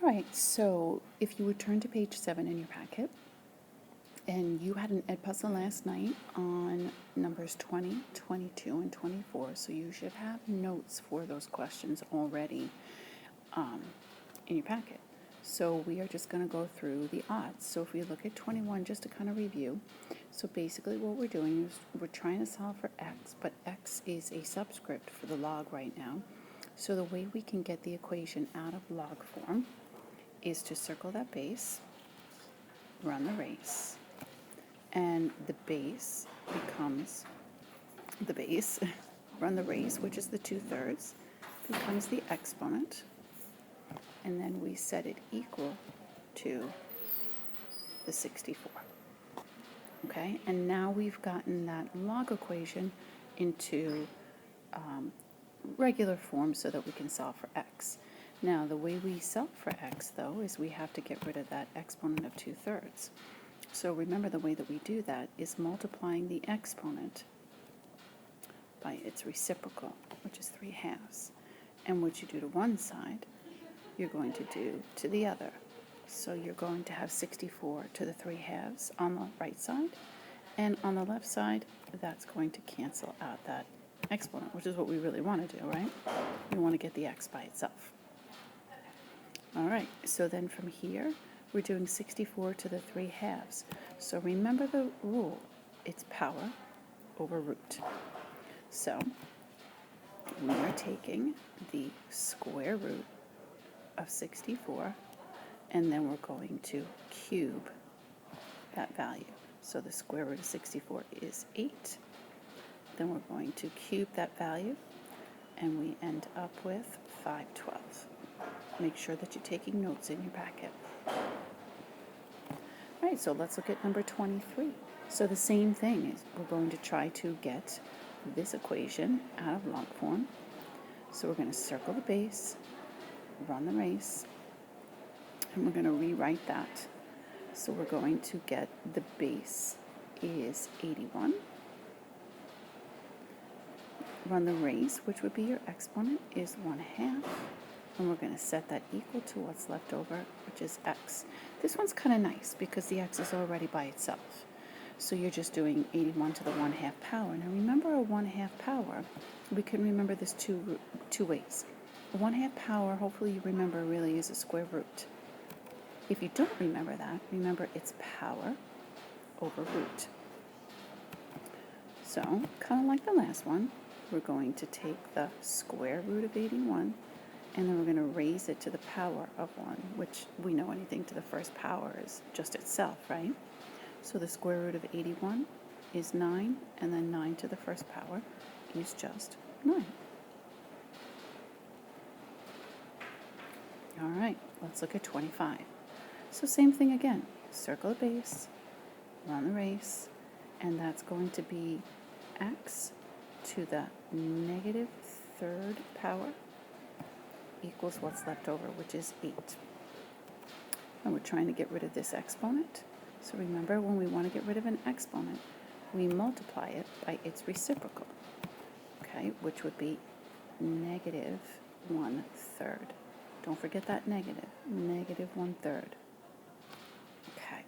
All right, so if you would turn to page 7 in your packet, and you had an ed puzzle last night on numbers 20, 22, and 24, so you should have notes for those questions already in your packet. So we are just going to go through the odds. So if we look at 21, just to kind of review, so basically what we're doing is we're trying to solve for x, but x is a subscript for the log right now. So the way we can get the equation out of log form is to circle that base, run the race, and the base becomes the base, run the race, which is the 2/3, becomes the exponent, and then we set it equal to the 64. Okay, and now we've gotten that log equation into regular form so that we can solve for x. Now, the way we solve for x, though, is we have to get rid of that exponent of 2/3. So remember, the way that we do that is multiplying the exponent by its reciprocal, which is 3/2. And what you do to one side, you're going to do to the other. So you're going to have 64 to the 3/2 on the right side, and on the left side, that's going to cancel out that exponent, which is what we really want to do, right? We want to get the x by itself. All right, so then from here, we're doing 64 to the 3/2. So remember the rule, it's power over root. So we are taking the square root of 64, and then we're going to cube that value. So the square root of 64 is 8. Then we're going to cube that value, and we end up with 5/12. Make sure that you're taking notes in your packet. All right, so let's look at number 23. So the same thing is we're going to try to get this equation out of log form. So we're going to circle the base, run the race, and we're going to rewrite that. So we're going to get the base is 81. Run the race, which would be your exponent, is 1/2. And we're going to set that equal to what's left over, which is x. This one's kind of nice because the x is already by itself. So you're just doing 81 to the 1/2 power. Now remember a 1/2 power, we can remember this two ways. A 1/2 power, hopefully you remember, really is a square root. If you don't remember that, remember it's power over root. So, kind of like the last one, we're going to take the square root of 81, and then we're going to raise it to the power of 1, which we know anything to the first power is just itself, right? So the square root of 81 is 9, and then 9 to the first power is just 9. All right, let's look at 25. So same thing again, circle the base, run the race, and that's going to be x to the -3rd power equals what's left over, which is 8. And we're trying to get rid of this exponent. So remember, when we want to get rid of an exponent, we multiply it by its reciprocal, okay, which would be -1/3. Don't forget that negative, -1/3. Okay.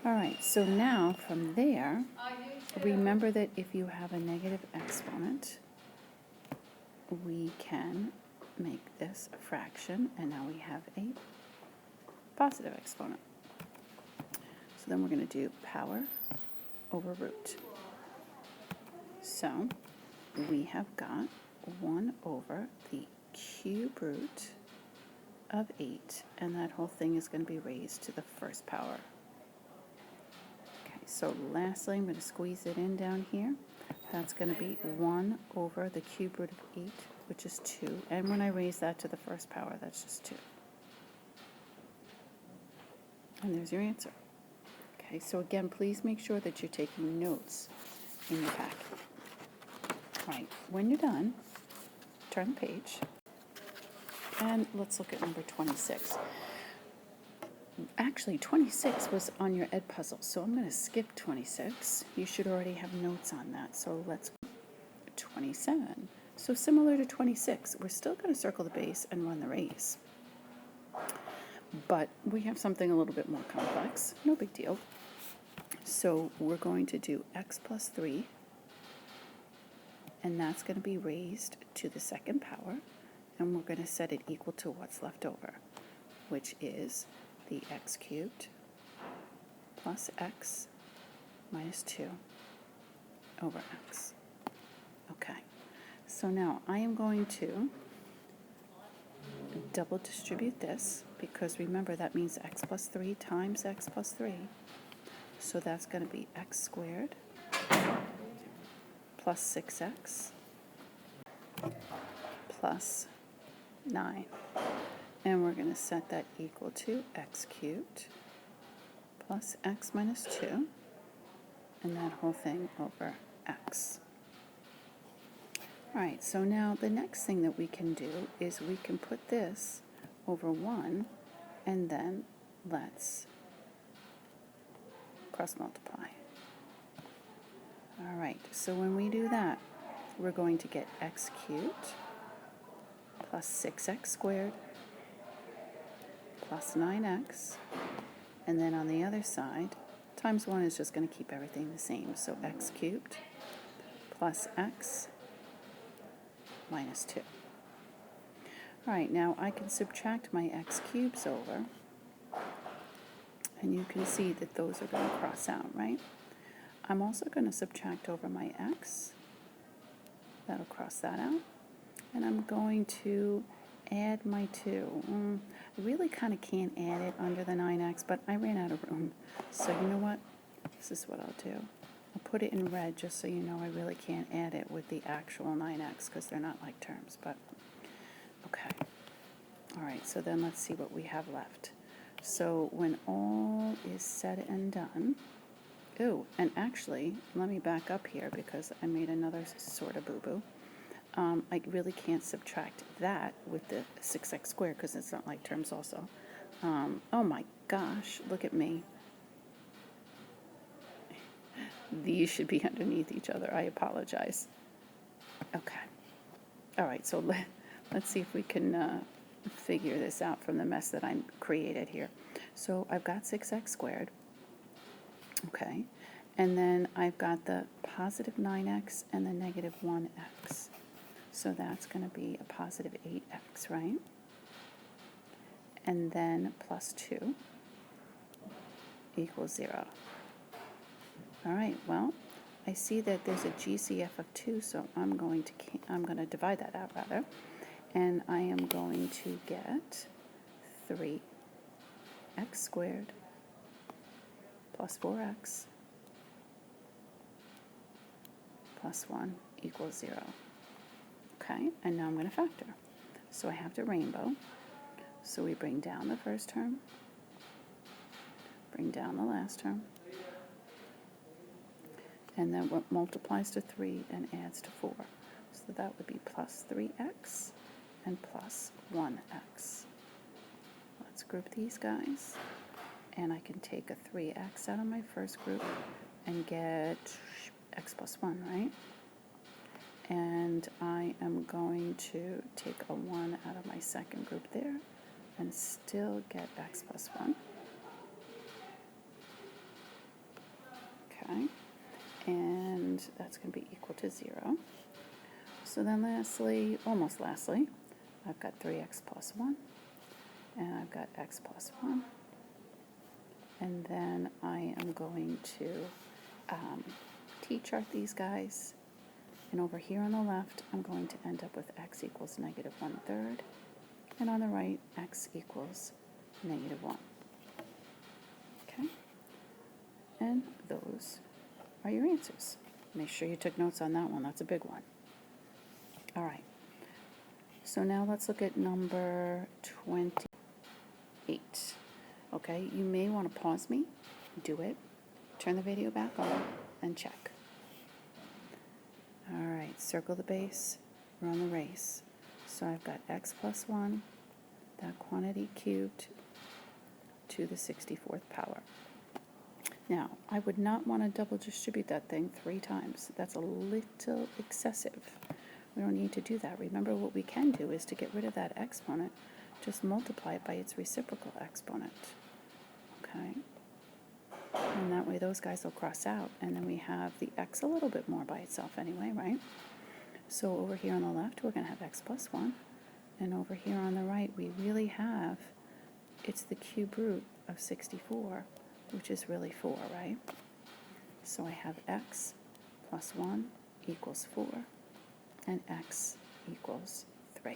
All right, so now from there, remember that if you have a negative exponent, we can make this a fraction, and now we have a positive exponent. So then we're going to do power over root. So we have got 1 over the cube root of 8, and that whole thing is going to be raised to the first power. Okay, so lastly, I'm going to squeeze it in down here. That's going to be 1 over the cube root of 8, which is 2. And when I raise that to the first power, that's just 2. And there's your answer. Okay, so again, please make sure that you're taking notes in your packet. All right, when you're done, turn the page, and let's look at number 26. Actually, 26 was on your ed puzzle, so I'm going to skip 26. You should already have notes on that, so let's go to 27. So similar to 26, we're still going to circle the base and run the race. But we have something a little bit more complex. No big deal. So we're going to do x plus 3, and that's going to be raised to the second power, and we're going to set it equal to what's left over, which is the x cubed plus x minus 2 over x. Okay, so now I am going to double distribute this, because remember that means x plus 3 times x plus 3. So that's going to be x squared plus 6x plus 9. And we're going to set that equal to x cubed plus x minus 2, and that whole thing over x. All right, so now the next thing that we can do is we can put this over 1, and then let's cross multiply. All right, so when we do that, we're going to get x cubed plus 6x squared plus 9x, and then on the other side, times 1 is just going to keep everything the same, so x cubed plus x minus 2. All right, now I can subtract my x cubes over, and you can see that those are going to cross out, right? I'm also going to subtract over my x. That'll cross that out. And I'm going to add my 2. I really kind of can't add it under the 9x, but I ran out of room. So you know what? This is what I'll do. I'll put it in red just so you know I really can't add it with the actual 9x, because they're not like terms, but okay. All right, so then let's see what we have left. So when all is said and done, oh, and actually, let me back up here because I made another sort of boo-boo. I really can't subtract that with the 6x squared because it's not like terms also. Oh my gosh, look at me. These should be underneath each other. I apologize. Okay. All right, so let's see if we can figure this out from the mess that I created here. So I've got 6x squared. Okay. And then I've got the positive 9x and the negative 1x. So that's going to be a positive 8x, right? And then plus 2 equals 0. All right, well, I see that there's a GCF of 2, so I'm going to divide that out, rather. And I am going to get 3x squared plus 4x plus 1 equals 0. Okay, and now I'm going to factor. So I have to rainbow. So we bring down the first term, bring down the last term, and then what multiplies to 3 and adds to 4. So that would be plus 3x and plus 1x. Let's group these guys. And I can take a 3x out of my first group and get x plus 1, right? And I am going to take a 1 out of my second group there and still get x plus 1. Okay, and that's going to be equal to 0. So then lastly, almost lastly, I've got 3x plus 1, and I've got x plus 1. And then I am going to t-chart these guys. And over here on the left, I'm going to end up with x equals negative 1/3. And on the right, x equals negative 1. Okay? And those are your answers. Make sure you took notes on that one. That's a big one. All right. So now let's look at number 28. Okay, you may want to pause me, do it, turn the video back on, and check. All right, circle the base, run the race. So I've got x plus 1, that quantity cubed, to the 64th power. Now, I would not want to double distribute that thing 3 times. That's a little excessive. We don't need to do that. Remember, what we can do is to get rid of that exponent, just multiply it by its reciprocal exponent. Okay? And that way those guys will cross out, and then we have the x a little bit more by itself anyway, right? So over here on the left, we're going to have x plus 1. And over here on the right, we really have, it's the cube root of 64, which is really 4, right? So I have x plus 1 equals 4, and x equals 3.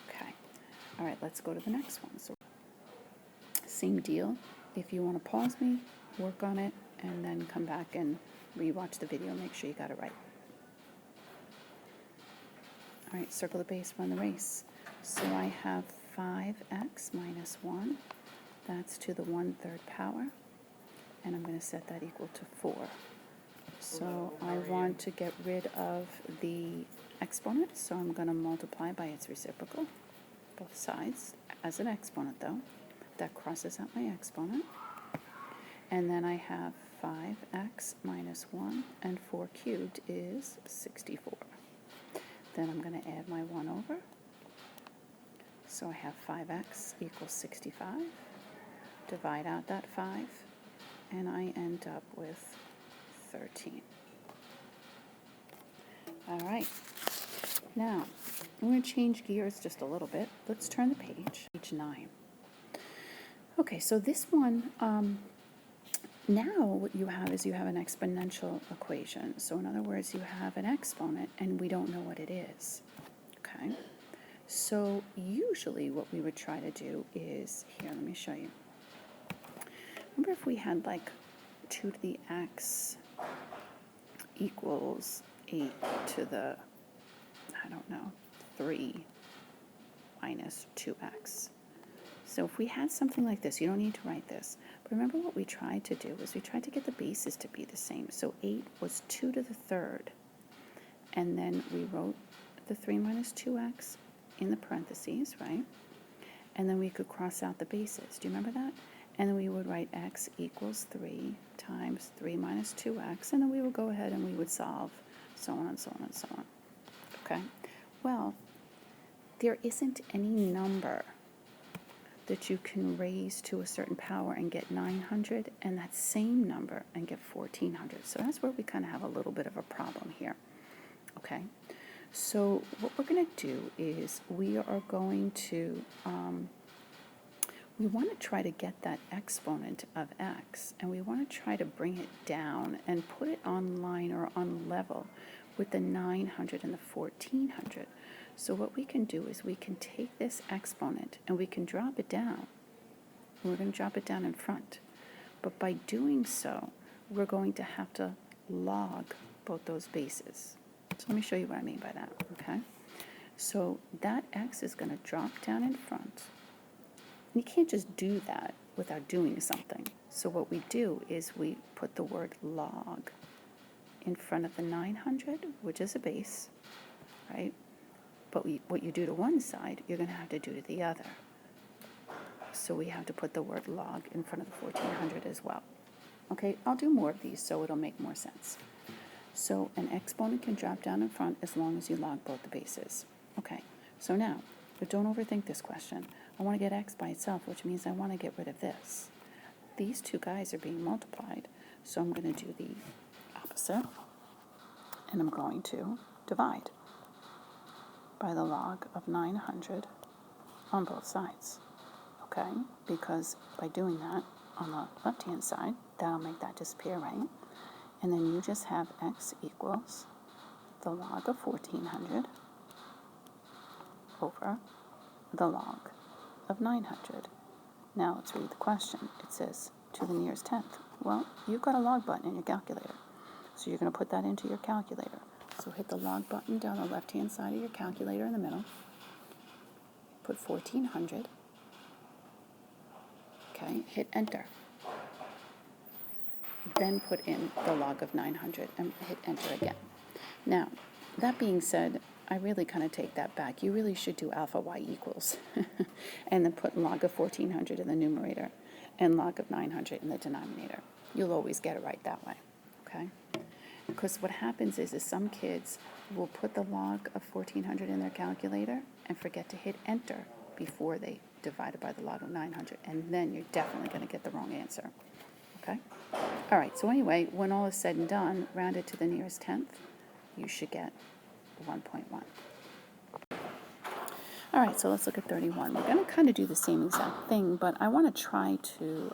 Okay. All right, let's go to the next one. So same deal. If you want to pause me, work on it, and then come back and rewatch the video, make sure you got it right. All right, circle the base, run the race. So I have 5x minus 1. That's to the 1/3 power. And I'm going to set that equal to 4. So I want to get rid of the exponent, so I'm going to multiply by its reciprocal, both sides, as an exponent though. That crosses out my exponent. And then I have 5x minus 1, and 4 cubed is 64. Then I'm going to add my 1 over. So I have 5x equals 65. Divide out that 5, and I end up with 13. All right. Now, I'm going to change gears just a little bit. Let's turn the page, page 9. Okay, so this one, now what you have is you have an exponential equation. So in other words, you have an exponent, and we don't know what it is. Okay? So usually what we would try to do is, here, let me show you. Remember if we had like 2 to the x equals 8 to the, I don't know, 3 minus 2x. So if we had something like this, you don't need to write this. But remember what we tried to do was we tried to get the bases to be the same. So 8 was 2 to the 3rd. And then we wrote the 3 minus 2x in the parentheses, right? And then we could cross out the bases. Do you remember that? And then we would write x equals 3 times 3 minus 2x. And then we would go ahead and we would solve so on and so on and so on. Okay? Well, there isn't any number that you can raise to a certain power and get 900, and that same number and get 1400. So that's where we kind of have a little bit of a problem here. Okay? So what we're going to do is we are going to, we want to try to get that exponent of x, and we want to try to bring it down and put it on line or on level with the 900 and the 1400. So what we can do is we can take this exponent and we can drop it down. We're going to drop it down in front. But by doing so, we're going to have to log both those bases. So let me show you what I mean by that, okay? So that x is going to drop down in front. You can't just do that without doing something. So what we do is we put the word log in front of the 900, which is a base, right? But what you do to one side, you're going to have to do to the other. So we have to put the word log in front of the 1400 as well. Okay, I'll do more of these so it'll make more sense. So an exponent can drop down in front as long as you log both the bases. Okay, so now, but don't overthink this question. I want to get x by itself, which means I want to get rid of this. These two guys are being multiplied, so I'm going to do the opposite, and I'm going to divide by the log of 900 on both sides, okay? Because by doing that on the left-hand side, that'll make that disappear, right? And then you just have x equals the log of 1400 over the log of 900. Now let's read the question. It says, to the nearest tenth. Well, you've got a log button in your calculator, so you're going to put that into your calculator. So hit the log button down the left-hand side of your calculator in the middle. Put 1400. Okay, hit enter. Then put in the log of 900 and hit enter again. Now, that being said, I really kind of take that back. You really should do alpha y equals and then put log of 1400 in the numerator and log of 900 in the denominator. You'll always get it right that way, okay? Because what happens is some kids will put the log of 1400 in their calculator and forget to hit enter before they divide it by the log of 900, and then you're definitely going to get the wrong answer. Okay? All right, so anyway, when all is said and done, rounded to the nearest tenth, you should get 1.1. All right, so let's look at 31. We're going to kind of do the same exact thing, but I want to try to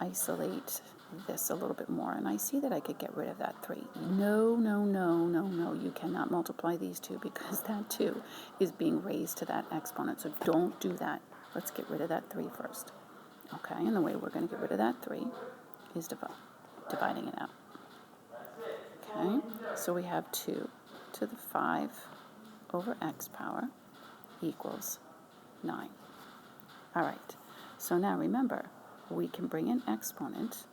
isolate this a little bit more, and I see that I could get rid of that 3. No, no, no, no, no, you cannot multiply these two because that 2 is being raised to that exponent, so don't do that. Let's get rid of that 3 first. Okay, and the way we're going to get rid of that 3 is dividing it out. Okay, so we have 2 to the 5 over x power equals 9. All right, so now remember, we can bring an exponent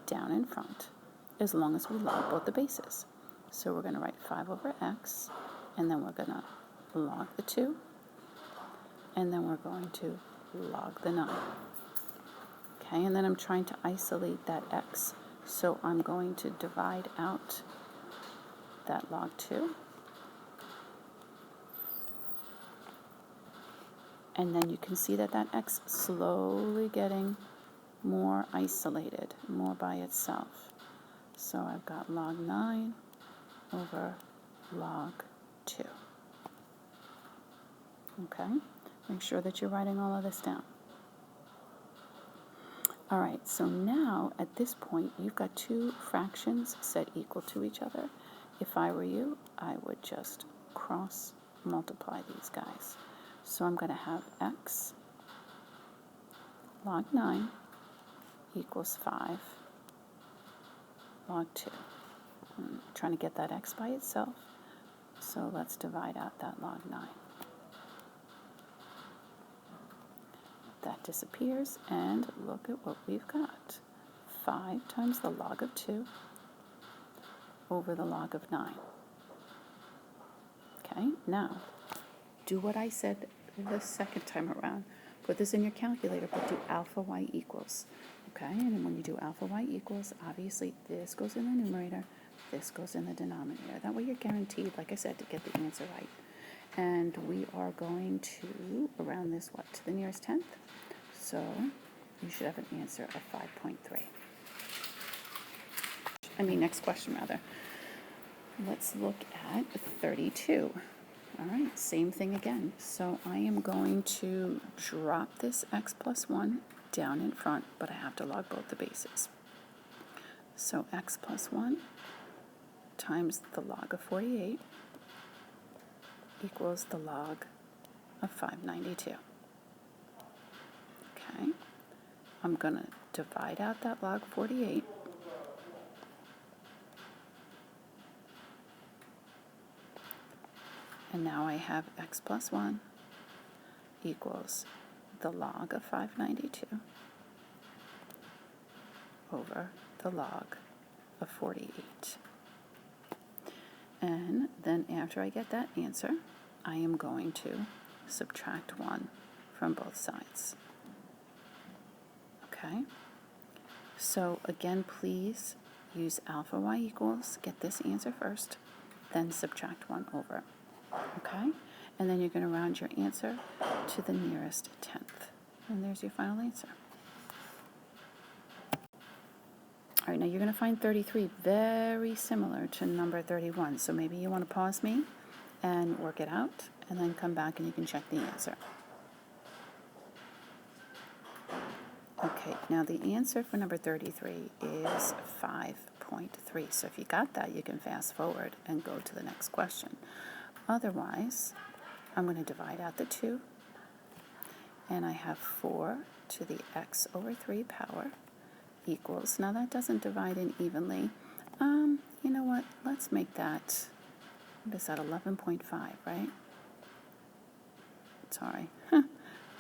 down in front as long as we log both the bases. So we're going to write 5 over x, and then we're going to log the 2, and then we're going to log the 9. Okay, and then I'm trying to isolate that x, so I'm going to divide out that log 2. And then you can see that that x is slowly getting more isolated, more by itself. So I've got log 9 over log 2. Okay, make sure that you're writing all of this down. All right, so now at this point, you've got 2 fractions set equal to each other. If I were you, I would just cross multiply these guys. So I'm going to have x log 9 equals 5 log 2. I'm trying to get that x by itself, so let's divide out that log 9. That disappears, and look at what we've got. 5 times the log of 2 over the log of 9. Okay, now do what I said the second time around. Put this in your calculator, but do alpha y equals. Okay, and when you do alpha y equals, obviously this goes in the numerator, this goes in the denominator. That way you're guaranteed, like I said, to get the answer right. And we are going to round this, what, to the nearest tenth? So you should have an answer of 5.3. Next question rather. Let's look at 32. All right, same thing again. So I am going to drop this x plus 1 down in front, but I have to log both the bases. So x plus 1 times the log of 48 equals the log of 592. Okay, I'm going to divide out that log 48. And now I have x plus 1 equals the log of 592 over the log of 48. And then after I get that answer, I am going to subtract 1 from both sides. Okay? So again, please use alpha y equals, get this answer first, then subtract 1 over. Okay? And then you're going to round your answer to the nearest tenth. And there's your final answer. All right, now you're going to find 33 very similar to number 31. So maybe you want to pause me and work it out, and then come back and you can check the answer. Okay, now the answer for number 33 is 5.3. So if you got that, you can fast forward and go to the next question. Otherwise, I'm going to divide out the 2, and I have 4 to the x over 3 power equals, now that doesn't divide in evenly. You know what, let's make that, what is that, 11.5, right? Sorry,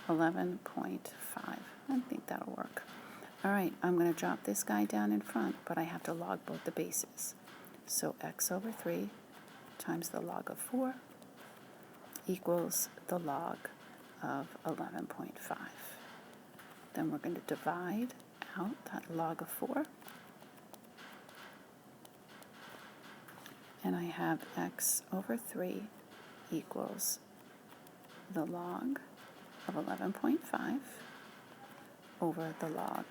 11.5. I think that'll work. All right, I'm going to drop this guy down in front, but I have to log both the bases. So x over 3 times the log of 4 equals the log of 11.5. Then we're going to divide out that log of 4. and I have x over 3 equals the log of 11.5 over the log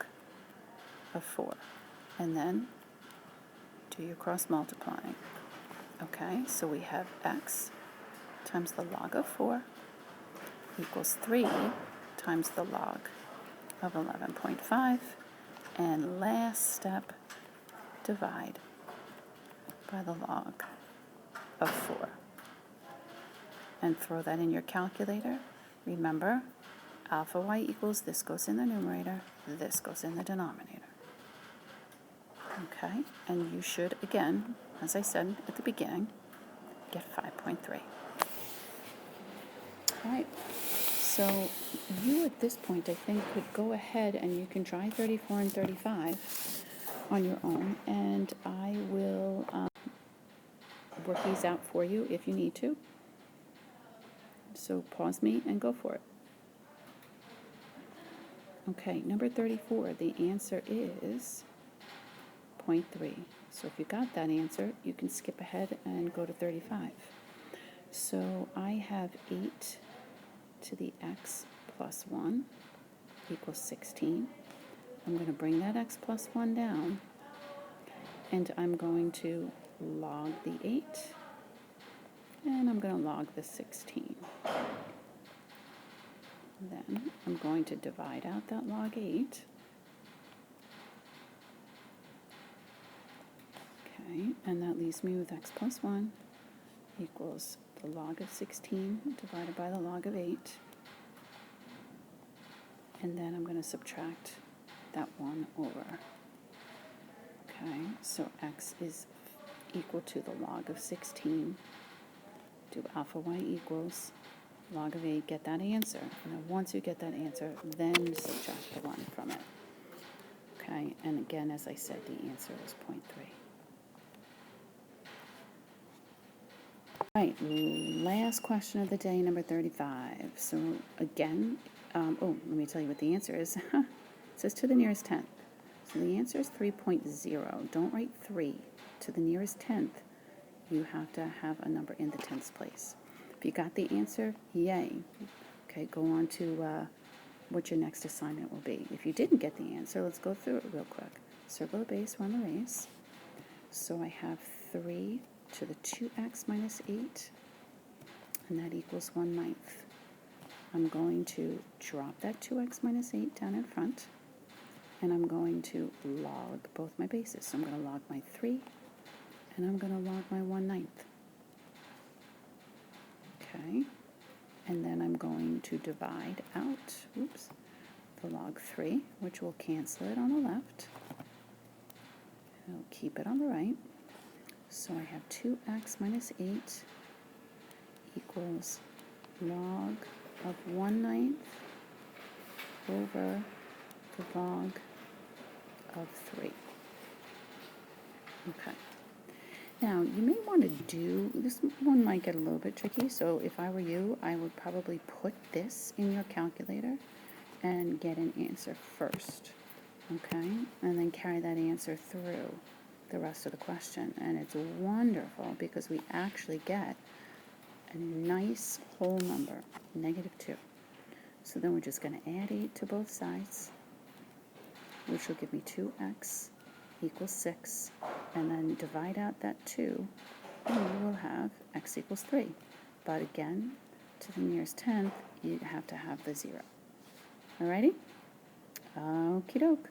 of 4. And then do your cross multiplying. Okay, so we have x times the log of 4 equals 3 times the log of 11.5. And last step, divide by the log of 4. And throw that in your calculator. Remember, alpha y equals, this goes in the numerator, this goes in the denominator. Okay, and you should, again, as I said at the beginning, get 5.3. All right, so you at this point, I think, could go ahead and you can try 34 and 35 on your own, and I will work these out for you if you need to. So pause me and go for it. Okay, number 34, the answer is 0.3. So if you got that answer, you can skip ahead and go to 35. So I have 8 to the x plus 1 equals 16. I'm going to bring that x plus 1 down, and I'm going to log the 8, and I'm going to log the 16. Then I'm going to divide out that log 8. Okay, and that leaves me with x plus 1 equals the log of 16 divided by the log of 8. And then I'm going to subtract that 1 over. Okay, so x is equal to the log of 16. Do alpha y equals log of 8, get that answer. And then once you get that answer, then subtract the 1 from it. Okay, and again, as I said, the answer is 0.3. All right, last question of the day, number 35. So again, let me tell you what the answer is. It says to the nearest tenth. So the answer is 3.0. Don't write 3. To the nearest tenth, you have to have a number in the tenths place. If you got the answer, yay. Okay, go on to what your next assignment will be. If you didn't get the answer, let's go through it real quick. Circle the base, run the race. So I have 3 to the 2x minus 8, and that equals 1/9. I'm going to drop that 2x minus 8 down in front, and I'm going to log both my bases. So I'm going to log my 3, and I'm going to log my 1/9. Okay, and then I'm going to divide out, the log 3, which will cancel it on the left. I'll keep it on the right. So I have 2x minus 8 equals log of 1/9 over the log of 3. Okay. Now, you may want to do, this one might get a little bit tricky, so if I were you, I would probably put this in your calculator and get an answer first, okay? And then carry that answer through the rest of the question. And it's wonderful because we actually get a nice whole number, -2. So then we're just going to add 8 to both sides, which will give me 2x equals 6, and then divide out that 2, and we will have x equals 3. But again, to the nearest tenth, you have to have the 0. Alrighty? Okie doke.